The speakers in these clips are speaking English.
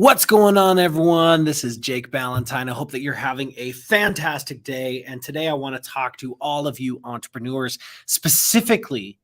What's going on, everyone? This is Jake Ballantyne. I hope that you're having a fantastic day. And today I want to talk to all of you entrepreneurs, specifically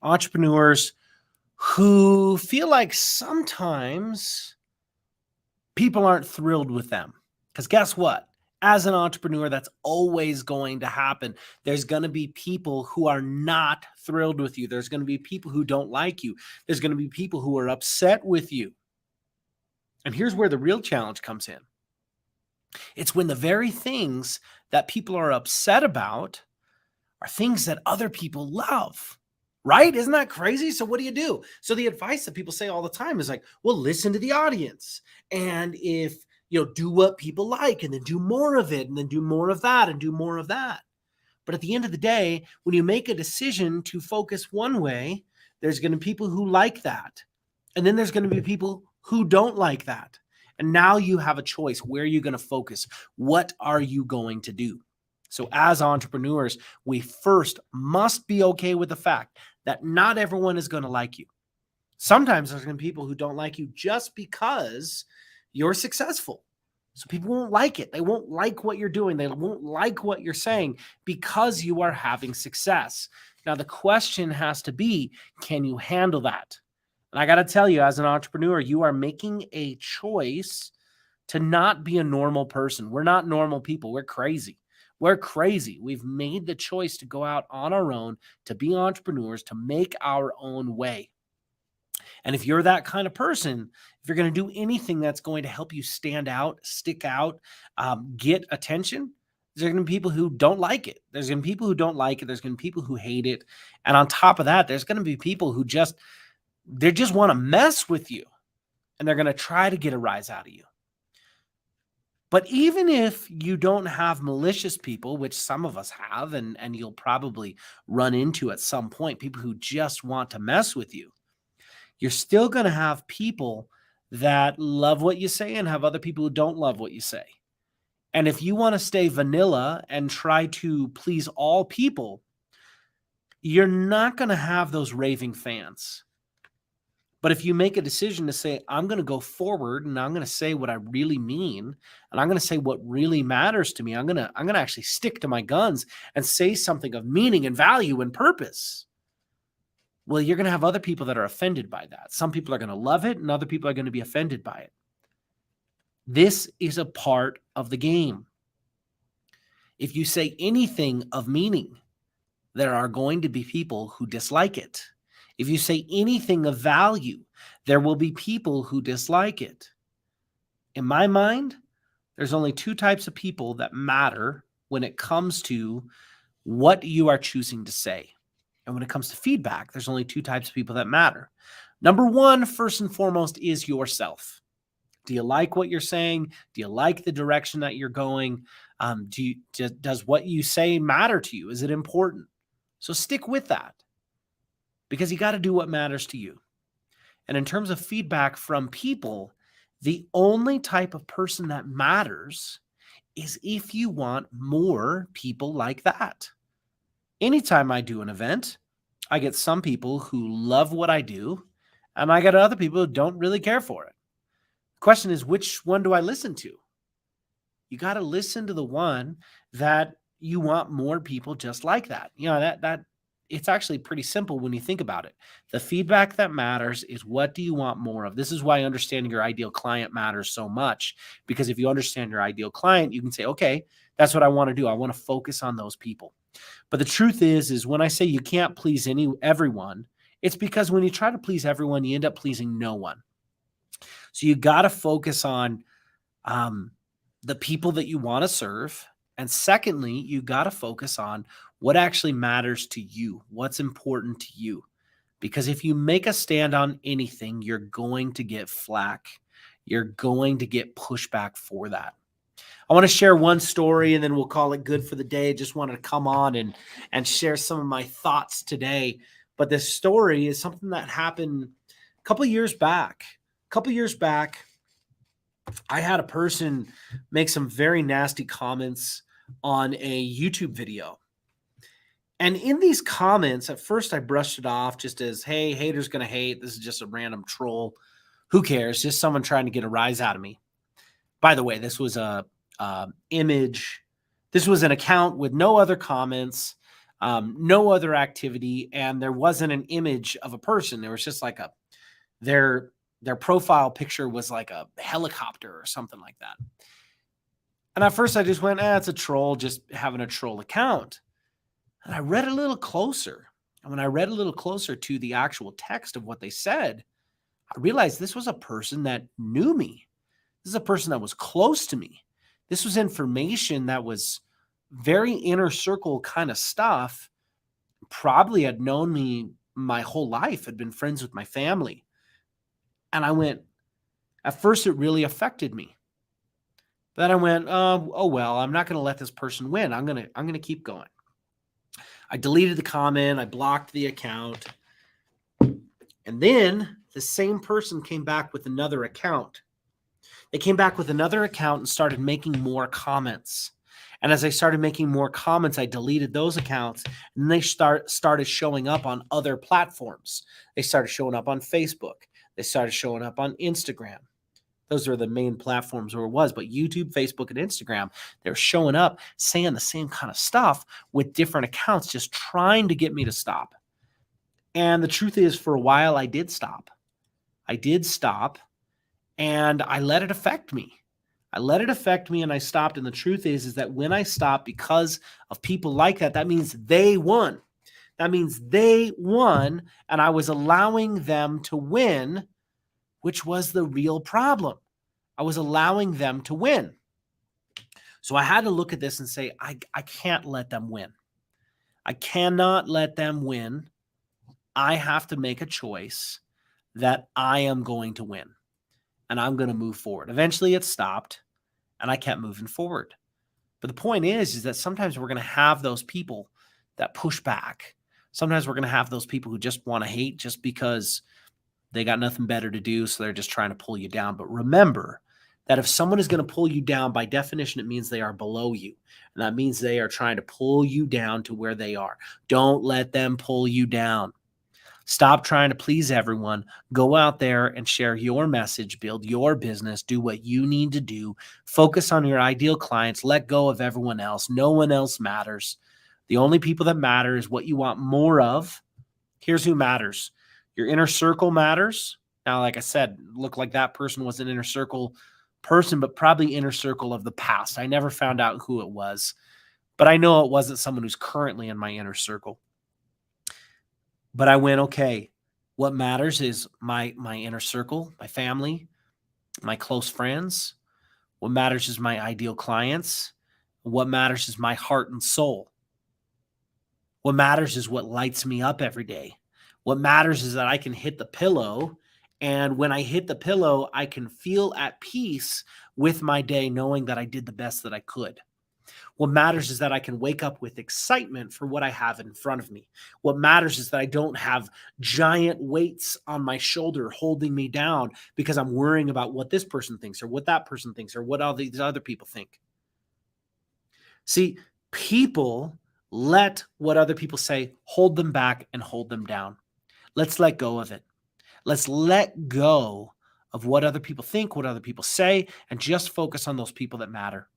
entrepreneurs who feel like sometimes people aren't thrilled with them. Because guess what? As an entrepreneur, that's always going to happen. There's going to be people who are not thrilled with you. There's going to be people who don't like you. There's going to be people who are upset with you. And here's where the real challenge comes in. It's when the very things that people are upset about are things that other people love, right? Isn't that crazy? So what do? So the advice that people say all the time is like, well, listen to the audience. And if, do what people like and then do more of it and then do more of that and do more of that. But at the end of the day, when you make a decision to focus one way, there's going to be people who like that. And then there's going to be people who don't like that. And now you have a choice. Where are you going to focus? What are you going to do? So as entrepreneurs, we first must be okay with the fact that not everyone is going to like you. Sometimes there's going to be people who don't like you just because you're successful. So people won't like it. They won't like what you're doing. They won't like what you're saying because you are having success. Now, the question has to be, can you handle that? And I got to tell you, as an entrepreneur, you are making a choice to not be a normal person. We're not normal people. We're crazy. We're crazy. We've made the choice to go out on our own, to be entrepreneurs, to make our own way. And if you're that kind of person, if you're going to do anything that's going to help you stand out, stick out, get attention, there's going to be people who don't like it. There's going to be people who don't like it. There's going to be people who hate it. And on top of that, there's going to be people who just want to mess with you, and they're going to try to get a rise out of you. But even if you don't have malicious people, which some of us have, and you'll probably run into at some point, people who just want to mess with you, you're still going to have people that love what you say and have other people who don't love what you say. And if you want to stay vanilla and try to please all people, you're not going to have those raving fans. But if you make a decision to say, I'm going to go forward and I'm going to say what I really mean, and I'm going to say what really matters to me, I'm going to actually stick to my guns and say something of meaning and value and purpose. Well, you're going to have other people that are offended by that. Some people are going to love it and other people are going to be offended by it. This is a part of the game. If you say anything of meaning, there are going to be people who dislike it. If you say anything of value, there will be people who dislike it. In my mind, there's only two types of people that matter when it comes to what you are choosing to say. And when it comes to feedback, there's only two types of people that matter. Number one, first and foremost, is yourself. Do you like what you're saying? Do you like the direction that you're going? Does what you say matter to you? Is it important? So stick with that, because you got to do what matters to you. And in terms of feedback from people, the only type of person that matters is if you want more people like that. Anytime I do an event, I get some people who love what I do, and I get other people who don't really care for it. The question is, which one do I listen to? You got to listen to the one that you want more people just like that. That it's actually pretty simple when you think about it. The feedback that matters is, what do you want more of? This is why understanding your ideal client matters so much, because if you understand your ideal client, you can say, okay, that's what I want to do. I want to focus on those people. But the truth is when I say you can't please everyone, it's because when you try to please everyone, you end up pleasing no one. So you got to focus on the people that you want to serve. And secondly, you got to focus on what actually matters to you, what's important to you. Because if you make a stand on anything, you're going to get flack. You're going to get pushback for that. I want to share one story and then we'll call it good for the day. Just wanted to come on and share some of my thoughts today. But this story is something that happened a couple of years back. I had a person make some very nasty comments on a YouTube video. And in these comments, at first I brushed it off just as, hey, haters gonna hate. This is just a random troll. Who cares? Just someone trying to get a rise out of me. By the way, this was a image. This was an account with no other comments, no other activity, and there wasn't an image of a person. There was just like their profile picture was like a helicopter or something like that. And at first I just went, it's a troll, just having a troll account. And I read a little closer. And when I read a little closer to the actual text of what they said, I realized this was a person that knew me. This is a person that was close to me. This was information that was very inner circle kind of stuff. Probably had known me my whole life, had been friends with my family. And I went, at first it really affected me. Then I went, oh well, I'm not going to let this person win. I'm going to keep going. I deleted the comment. I blocked the account. And then the same person came back with another account. They came back with another account and started making more comments. And as I started making more comments, I deleted those accounts, and they started showing up on other platforms. They started showing up on Facebook. They started showing up on Instagram. Those are the main platforms where it was, but YouTube, Facebook, and Instagram, they're showing up saying the same kind of stuff with different accounts, just trying to get me to stop. And the truth is, for a while, I did stop. And I let it affect me. And I stopped. And the truth is that when I stopped because of people like that, that means they won. And I was allowing them to win, which was the real problem. I was allowing them to win. So I had to look at this and say, I can't let them win. I cannot let them win. I have to make a choice that I am going to win. And I'm going to move forward. Eventually it stopped and I kept moving forward. But the point is that sometimes we're going to have those people that push back. Sometimes we're going to have those people who just want to hate just because they got nothing better to do. So they're just trying to pull you down. But remember that if someone is going to pull you down, by definition, it means they are below you. And that means they are trying to pull you down to where they are. Don't let them pull you down. Stop trying to please everyone. Go out there and share your message, build your business, do what you need to do. Focus on your ideal clients. Let go of everyone else. No one else matters. The only people that matter is what you want more of. Here's who matters. Your inner circle matters. Now, like I said, looked like that person was an inner circle person, but probably inner circle of the past. I never found out who it was, but I know it wasn't someone who's currently in my inner circle. But I went, okay, what matters is my inner circle, my family, my close friends. What matters is my ideal clients. What matters is my heart and soul. What matters is what lights me up every day. What matters is that I can hit the pillow, and when I hit the pillow, I can feel at peace with my day knowing that I did the best that I could. What matters is that I can wake up with excitement for what I have in front of me. What matters is that I don't have giant weights on my shoulder holding me down because I'm worrying about what this person thinks or what that person thinks or what all these other people think. See, people let what other people say hold them back and hold them down. Let's let go of it. Let's let go of what other people think, what other people say, and just focus on those people that matter.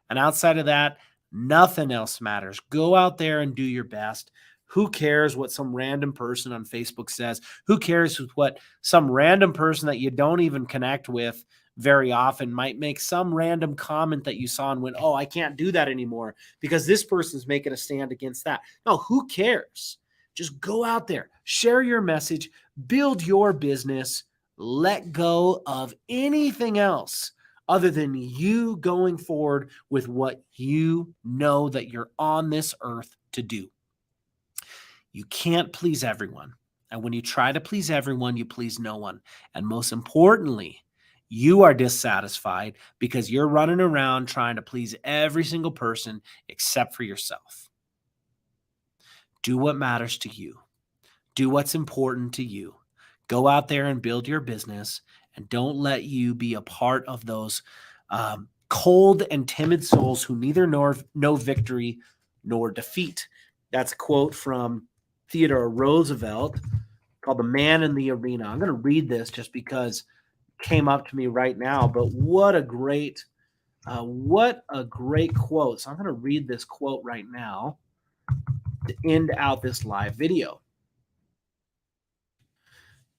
And outside of that, nothing else matters. Go out there and do your best. Who cares what some random person on Facebook says? Who cares what some random person that you don't even connect with very often might make some random comment that you saw and went, oh, I can't do that anymore because this person's making a stand against that. No, who cares? Just go out there, share your message, build your business, let go of anything else other than you going forward with what you know that you're on this earth to do. You can't please everyone. And when you try to please everyone, you please no one. And most importantly, you are dissatisfied because you're running around trying to please every single person except for yourself. Do what matters to you. Do what's important to you. Go out there and build your business, and don't let you be a part of those cold and timid souls who neither know victory nor defeat. That's a quote from Theodore Roosevelt called The Man in the Arena. I'm going to read this just because came up to me right now, but what a great quote. So I'm going to read this quote right now to end out this live video.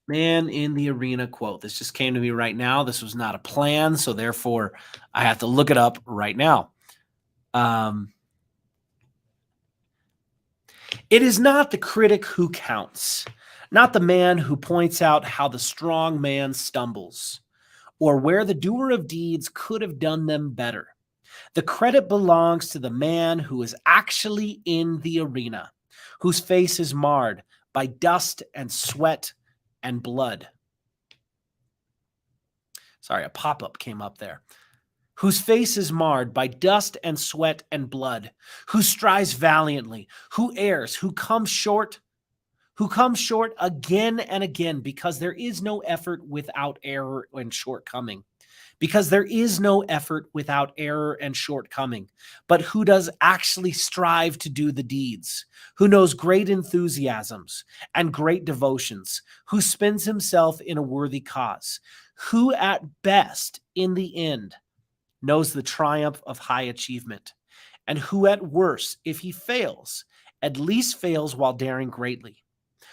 Man in the arena quote. This just came to me right now. This was not a plan, so therefore I have to look it up right now. It is not the critic who counts, not the man who points out how the strong man stumbles, or where the doer of deeds could have done them better. The credit belongs to the man who is actually in the arena, whose face is marred by dust and sweat and blood. Sorry, a pop-up came up there. Whose face is marred by dust and sweat and blood, who strives valiantly, who errs, who comes short again and again, because there is no effort without error and shortcoming. Because there is no effort without error and shortcoming, but who does actually strive to do the deeds, who knows great enthusiasms and great devotions, who spends himself in a worthy cause, who at best, in the end, knows the triumph of high achievement, and who at worst, if he fails, at least fails while daring greatly,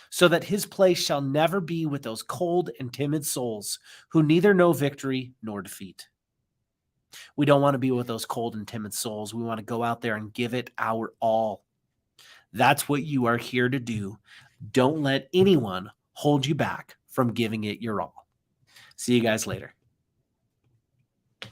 so that his place shall never be with those cold and timid souls who neither know victory nor defeat. We don't want to be with those cold and timid souls. We want to go out there and give it our all. That's what you are here to do. Don't let anyone hold you back from giving it your all. See you guys later.